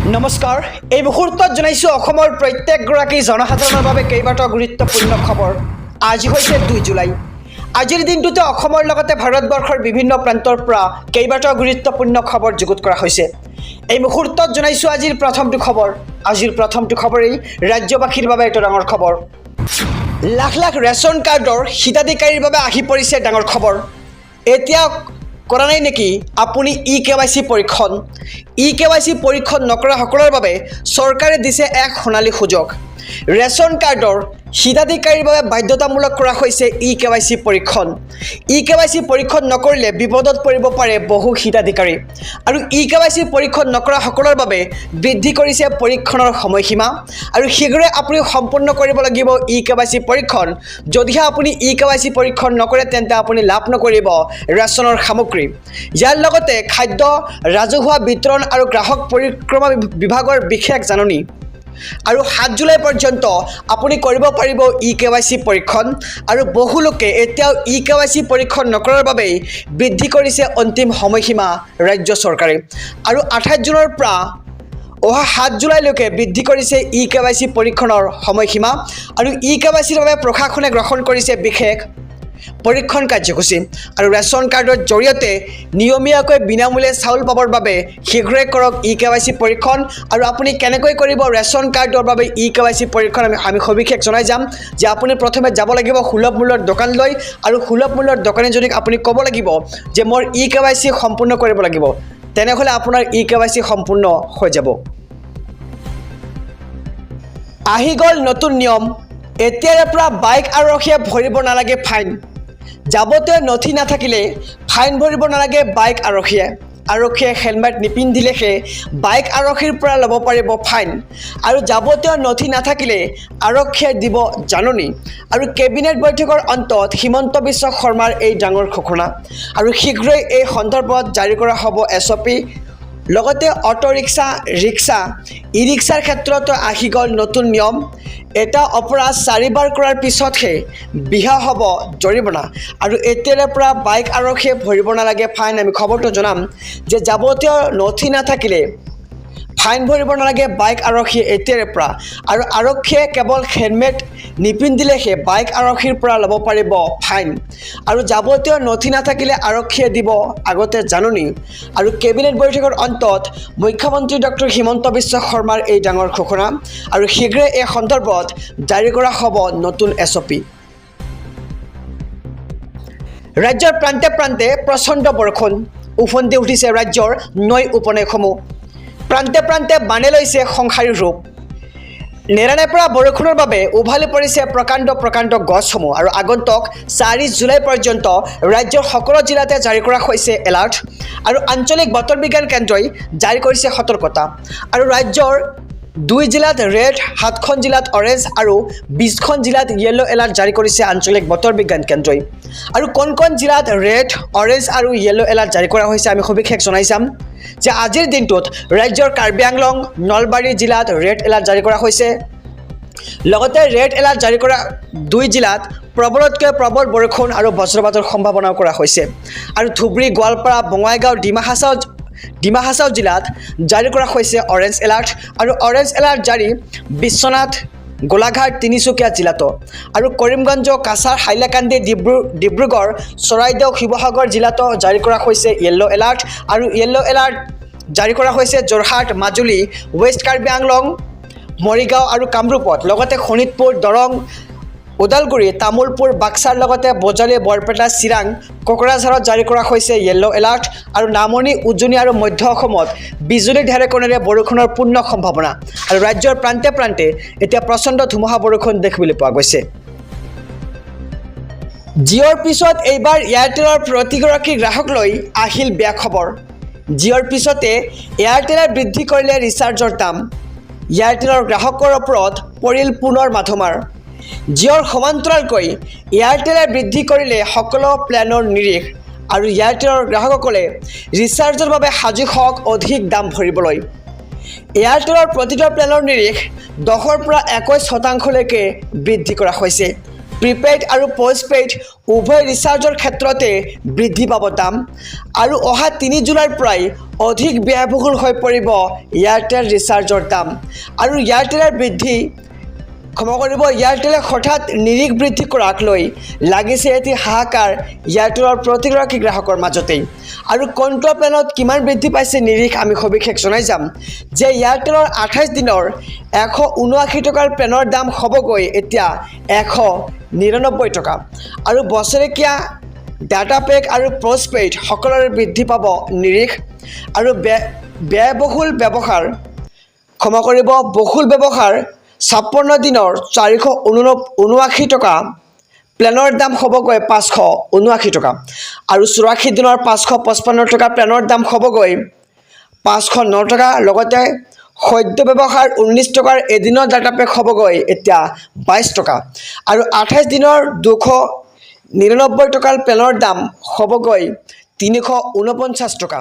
নমস্কাৰ এই মুহূৰ্তত জনাইছো অসমৰ প্ৰত্যেকগৰাকী জনসাধাৰণৰ বাবে কেইবাটাও গুৰুত্বপূৰ্ণ খবৰ। আজি হৈছে 2 জুলাই। আজিৰ দিনটোতে অসমৰ লগতে ভাৰতবৰ্ষৰ বিভিন্ন প্ৰান্তৰ পৰা কেইবাটাও গুৰুত্বপূৰ্ণ খবৰ যুগুত কৰা হৈছে। এই মুহূৰ্তত জনাইছো আজিৰ প্ৰথমটো খবৰ। আজিৰ প্ৰথমটো খবৰেই ৰাজ্যবাসীৰ বাবে এটা ডাঙৰ খবৰ। লাখ লাখ ৰেচন কাৰ্ডৰ হিতাধিকাৰীৰ বাবে আহি পৰিছে ডাঙৰ খবৰ। এতিয়া কৰা নাই নেকি আপুনি ই-KYC পৰীক্ষণ? ই-KYC পৰীক্ষণ নকৰা সকলৰ বাবে চৰকাৰে দিছে এক সোণালী সুযোগ। ৰেচন কাৰ্ডৰ হিতাধিকাৰীৰ বাবে বাধ্যতামূলক কৰা হৈছে ই-KYC পৰীক্ষণ। ই-KYC পৰীক্ষণ নকৰিলে বিপদত পৰিব পাৰে বহু হিতাধিকাৰী। আৰু ই-KYC পৰীক্ষণ নকৰা সকলৰ বাবে বৃদ্ধি কৰিছে পৰীক্ষণৰ সময়সীমা। আৰু শীঘ্ৰে আপুনি সম্পূৰ্ণ কৰিব লাগিব ই-KYC পৰীক্ষণ। যদিহে আপুনি ই-KYC পৰীক্ষণ নকৰে তেন্তে আপুনি লাভ নকৰিব ৰেচনৰ সামগ্ৰী। ইয়াৰ লগতে খাদ্য ৰাজহুৱা বিতৰণ আৰু গ্ৰাহক পৰিক্ৰমা বিভাগৰ বিশেষ জাননী। আৰু 7 জুলাই পৰ্যন্ত আপুনি কৰিব পাৰিব ই-KYC পৰীক্ষণ। আৰু বহু লোকে এতিয়াও ই-KYC পৰীক্ষণ নকৰাৰ বাবে বৃদ্ধি কৰিছে অন্তিম সময়সীমা ৰাজ্য চৰকাৰে। আৰু 28 জুনৰ পৰা অহা 7 জুলাইলৈকে বৃদ্ধি কৰিছে ই-KYC পৰীক্ষণৰ সময়সীমা। আৰু ই-KYCৰ বাবে প্ৰশাসনে গ্ৰহণ কৰিছে বিশেষ পৰীক্ষণ কাৰ্যসূচী। আৰু ৰেচন কাৰ্ডৰ জৰিয়তে নিয়মীয়াকৈ বিনামূলীয়া চাউল পাবৰ বাবে শীঘ্ৰে কৰক ই-KYC পৰীক্ষণ। আৰু আপুনি কেনেকৈ কৰিব ৰেচন কাৰ্ডৰ বাবে ই-KYC পৰীক্ষণ আমি সবিশেষ জনাই যাম যে আপুনি প্ৰথমে যাব লাগিব সুলভ মূল্যৰ দোকানলৈ। আৰু সুলভ মূল্যৰ দোকানীজনীক আপুনি ক'ব লাগিব যে মোৰ ই-KYC সম্পূৰ্ণ কৰিব লাগিব। তেনেহ'লে আপোনাৰ ই-KYC সম্পূৰ্ণ হৈ যাব। আহি গ'ল নতুন নিয়ম। এতিয়াৰে পৰা বাইক আৰক্ষীয়ে ভৰিব নালাগে ফাইন। যাৱতীয় নথি নাথাকিলে ফাইন ভৰিব নালাগে বাইক আৰক্ষীয়ে। আৰক্ষীয়ে হেলমেট নিপিন্ধিলেহে বাইক আৰক্ষীৰ পৰা ল'ব পাৰিব ফাইন। আৰু যাৱতীয় নথি নাথাকিলে আৰক্ষীয়ে দিব জাননী। আৰু কেবিনেট বৈঠকৰ অন্তত হিমন্ত বিশ্ব শৰ্মাৰ এই ডাঙৰ ঘোষণা। আৰু শীঘ্ৰেই এই সন্দৰ্ভত জাৰি কৰা হ'ব SOP। লগতে অটো ৰিক্সা, ৰিক্সা, ই ৰিক্সাৰ ক্ষেত্ৰতো আহি গ'ল নতুন নিয়ম। এটা অপৰাধ 4 বাৰ কৰাৰ পিছতহে বিহা হ'ব জৰিমনা। আৰু এতিয়াৰে পৰা বাইক আৰক্ষীয়ে ভৰিব নালাগে ফাইন। আমি খবৰটো জনাম যে যাৱতীয় নথি নাথাকিলে ফাইন ভৰিব নালাগে বাইক আৰক্ষীয়ে এতিয়াৰে পৰা। আৰু আৰক্ষীয়ে কেৱল হেলমেট নিপিন্ধিলেহে বাইক আৰক্ষীৰ পৰা ল'ব পাৰিব ফাইন। আৰু যাৱতীয় নথি নাথাকিলে আৰক্ষীয়ে দিব আগতে জাননী। আৰু কেবিনেট বৈঠকৰ অন্তত মুখ্যমন্ত্ৰী ডক্টৰ হিমন্ত বিশ্ব শৰ্মাৰ এই ডাঙৰ ঘোষণা। আৰু শীঘ্ৰে এই সন্দৰ্ভত জাৰি কৰা হ'ব নতুন SOP। ৰাজ্যৰ প্ৰান্তে প্ৰান্তে প্ৰচণ্ড বৰষুণ। উফন্দি উঠিছে ৰাজ্যৰ নৈ উপনৈসমূহ। প্ৰান্তে প্ৰান্তে বানে লৈছে সংসাৰী ৰূপ। নেৰানেপেৰা বৰষুণৰ বাবে উভালি পৰিছে প্ৰকাণ্ড প্ৰকাণ্ড গছসমূহ। আৰু আগন্তুক 4 জুলাই পৰ্যন্ত ৰাজ্যৰ সকলো জিলাতে জাৰি কৰা হৈছে এলাৰ্ট। আৰু আঞ্চলিক বতৰ বিজ্ঞান কেন্দ্ৰই জাৰি কৰিছে সতৰ্কতা। আৰু ৰাজ্যৰ 2 জিলাত ৰেড, 7খন জিলাত অৰেঞ্জ আৰু 20খন জিলাত য়েলো এলাৰ্ট জাৰি কৰিছে আঞ্চলিক বতৰ বিজ্ঞান কেন্দ্ৰই। আৰু কোন কোন জিলাত ৰেড, অৰেঞ্জ আৰু য়েলো এলাৰ্ট জাৰি কৰা হৈছে আমি সবিশেষ জনাই যাম যে আজিৰ দিনটোত ৰাজ্যৰ কাৰ্বি আংলং, নলবাৰী জিলাত ৰেড এলাৰ্ট জাৰি কৰা হৈছে। লগতে ৰেড এলাৰ্ট জাৰি কৰা 2 জিলাত প্ৰবলতকৈ প্ৰবল বৰষুণ আৰু বজ্ৰপাতৰ সম্ভাৱনাও কৰা হৈছে। আৰু ধুবুৰী, গোৱালপাৰা, বঙাইগাঁও, ডিমা হাছাও জিলাত জাৰি কৰা হৈছে অৰেঞ্জ এলাৰ্ট। আৰু অৰেঞ্জ এলাৰ্ট জাৰি বিশ্বনাথ, গোলাঘাট, তিনিচুকীয়া জিলাতো। আৰু কৰিমগঞ্জ, কাছাৰ, হাইলাকান্দি, ডিব্ৰুগড়, চৰাইদেউ, শিৱসাগৰ জিলাতো জাৰি কৰা হৈছে য়েল্লো এলাৰ্ট। আৰু য়েল্লো এলাৰ্ট জাৰি কৰা হৈছে যোৰহাট, মাজুলী, ৱেষ্ট কাৰ্বি আংলং, মৰিগাঁও আৰু কামৰূপত। লগতে শোণিতপুৰ, দৰং, ওদালগুৰি, তামোলপুৰ, বাক্সাৰ লগতে বজালী, বৰপেটা, চিৰাং, কোকৰাঝাৰত জাৰি কৰা হৈছে য়েল্লো এলাৰ্ট। আৰু নামনি, উজনি আৰু মধ্য অসমত বিজুলী ঢেৰেকণিৰে বৰষুণৰ পূৰ্ণ সম্ভাৱনা। আৰু ৰাজ্যৰ প্ৰান্তে প্ৰান্তে এতিয়া প্ৰচণ্ড ধুমুহা বৰষুণ দেখিবলৈ পোৱা গৈছে। জিঅ'ৰ পিছত এইবাৰ এয়াৰটেলৰ প্ৰতিগৰাকী গ্ৰাহকলৈ আহিল বেয়া খবৰ। জিঅ'ৰ পিছতে এয়াৰটেলে বৃদ্ধি কৰিলে ৰিচাৰ্জৰ দাম। এয়াৰটেলৰ গ্ৰাহকৰ ওপৰত পৰিল পুনৰ মাধমাৰ। জিঅ'ৰ সমান্তৰালকৈ এয়াৰটেলে বৃদ্ধি কৰিলে সকলো প্লেনৰ নিৰিখ। আৰু এয়াৰটেলৰ গ্ৰাহকসকলে ৰিচাৰ্জৰ বাবে সাজু হওক অধিক দাম ভৰিবলৈ। এয়াৰটেলৰ প্ৰতিটো প্লেনৰ নিৰিখ 10ৰ পৰা 21% বৃদ্ধি কৰা হৈছে। প্ৰিপেইড আৰু পষ্টপেইড উভয় ৰিচাৰ্জৰ ক্ষেত্ৰতে বৃদ্ধি পাব দাম আৰু অহা 3 জুলাইৰ পৰাই অধিক ব্যয়বহুল হৈ পৰিব এয়াৰটেল ৰিচাৰ্জৰ দাম আৰু এয়াৰটেলে হঠাৎ নিৰিখ বৃদ্ধি কৰাক লৈ লাগিছে এটি হাহাকাৰ এয়াৰটেলৰ প্ৰতিগৰাকী গ্ৰাহকৰ মাজতেই আৰু কণ্ট্ৰল প্লেনত কিমান বৃদ্ধি পাইছে নিৰিখ আমি সবিশেষ জনাই যাম যে এয়াৰটেলৰ 28 দিনৰ 179 টকাৰ প্লেনৰ দাম হ'বগৈ এতিয়া 199 টকা আৰু বছৰেকীয়া ডাটা পেক আৰু পষ্টপেইড সকলোৰে বৃদ্ধি পাব নিৰিখ আৰু বহুল ব্যৱহাৰ 56 দিনৰ 479 টকা প্লেনৰ দাম হ'বগৈ 579 টকা আৰু 84 দিনৰ 555 টকা প্লেনৰ দাম হ'বগৈ 509 টকা লগতে সদ্য ব্যৱহাৰ 19 টকাৰ এদিনৰ ডাটা পেক হ'বগৈ এতিয়া 22 টকা আৰু 28 দিনৰ 299 টকাৰ প্লেনৰ দাম হ'বগৈ 349 টকা